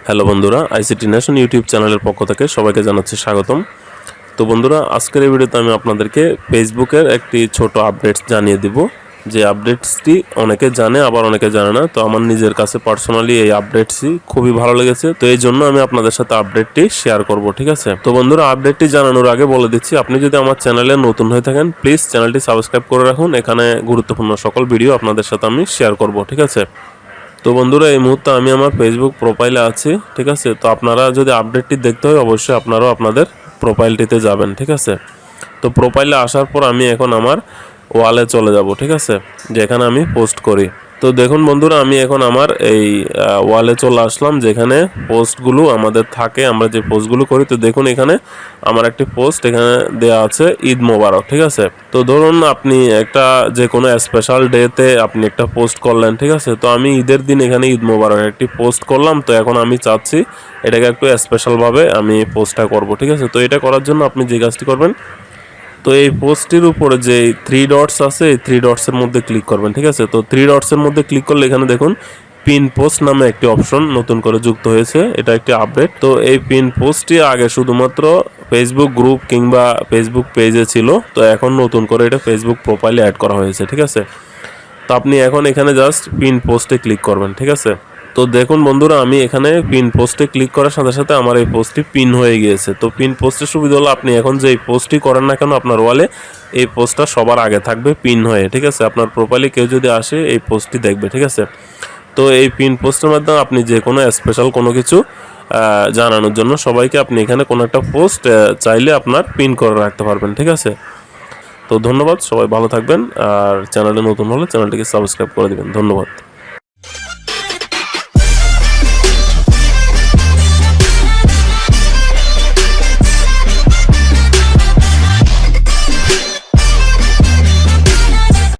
Hello বন্ধুরা, ICT nation YouTube চ্যানেলের পক্ষ থেকে সবাইকে জানাচ্ছি স্বাগতম। তো বন্ধুরা, আজকের এই ভিডিওতে আমি আপনাদেরকে ফেসবুকের একটি ছোট আপডেটস জানিয়ে দিব। যে আপডেটসটি অনেকে জানে আবার অনেকে জানে না। তো আমার নিজের কাছে পার্সোনালি এই আপডেটসই খুবই ভালো লেগেছে, তো এই জন্য আমি আপনাদের সাথে আপডেটটি শেয়ার করব। ঠিক আছে, তো বন্ধুরা, আপডেটটি জানানোর আগে বলে দিচ্ছি, আপনি যদি আমার চ্যানেলে নতুন হয়ে থাকেন প্লিজ চ্যানেলটি সাবস্ক্রাইব করে রাখুন। এখানে গুরুত্বপূর্ণ সকল ভিডিও আপনাদের সাথে আমি শেয়ার করব। ঠিক আছে, তো বন্ধুরা, এই মুহূর্তে আমি আমার ফেসবুক প্রোফাইলে আছি। ঠিক আছে, তো আপনারা যদি আপডেটটি দেখতে হয় অবশ্যই আপনারাও আপনাদের প্রোফাইলটিতে যাবেন। ঠিক আছে, তো প্রোফাইলে আসার পর আমি এখন আমার ওয়ালে চলে যাব। ঠিক আছে, যেখানে আমি পোস্ট করি। তো দেখুন বন্ধুরা, আমি এখন আমার এই ওয়ালে চলে আসলাম, যেখানে পোস্টগুলো আমাদের থাকে, আমরা যে পোস্টগুলো করি। তো দেখুন এখানে আমার একটি পোস্ট এখানে দেওয়া আছে, ঈদ মোবারক। ঠিক আছে, তো ধরুন আপনি একটা যে কোনো স্পেশাল ডেতে আপনি একটা পোস্ট করলেন। ঠিক আছে, তো আমি ঈদের দিন এখানে ঈদ মোবারক একটি পোস্ট করলাম। তো এখন আমি চাচ্ছি এটাকে একটু স্পেশালভাবে আমি পোস্টটা করব। ঠিক আছে, তো এটা করার জন্য আপনি যে কাজটি করবেন, তো এই পোস্টটির উপরে যে 3 ডটস আছে, এই 3 ডটসের মধ্যে ক্লিক করবেন। ঠিক আছে, তো 3 ডটসের মধ্যে ক্লিক করলে এখানে দেখুন পিন পোস্ট নামে একটি অপশন নতুন করে যুক্ত হয়েছে। এটা একটি আপডেট। তো এই পিন পোস্টটি আগে শুধুমাত্র ফেসবুক গ্রুপ কিংবা ফেসবুক পেজে ছিল, তো এখন নতুন করে এটা ফেসবুক প্রোফাইলে অ্যাড করা হয়েছে। ঠিক আছে, তো আপনি এখন এখানে জাস্ট পিন পোস্টে ক্লিক করবেন। ঠিক আছে, তো দেখুন বন্ধুরা, আমি এখানে পিন পোস্টে ক্লিক করার সাথে সাথে আমার এই পোস্টটি পিন হয়ে গিয়েছে। তো পিন পোস্টের সুবিধা হলো আপনি এখন যে এই পোস্টটি করেন না কেন আপনার ওয়ালে, এই পোস্টটা সবার আগে থাকবে পিন হয়ে। ঠিক আছে, আপনার প্রোফাইলে কেউ যদি আসে এই পোস্টটি দেখবে। ঠিক আছে, তো এই পিন পোস্টের মাধ্যমে আপনি যে কোনো স্পেশাল কোনো কিছু জানানোর জন্য সবাইকে আপনি এখানে কোনো একটা পোস্ট চাইলে আপনার পিন করে রাখতে পারবেন। ঠিক আছে, তো ধন্যবাদ, সবাই ভালো থাকবেন। আর চ্যানেলে নতুন হলে চ্যানেলটিকে সাবস্ক্রাইব করে দেবেন। ধন্যবাদ।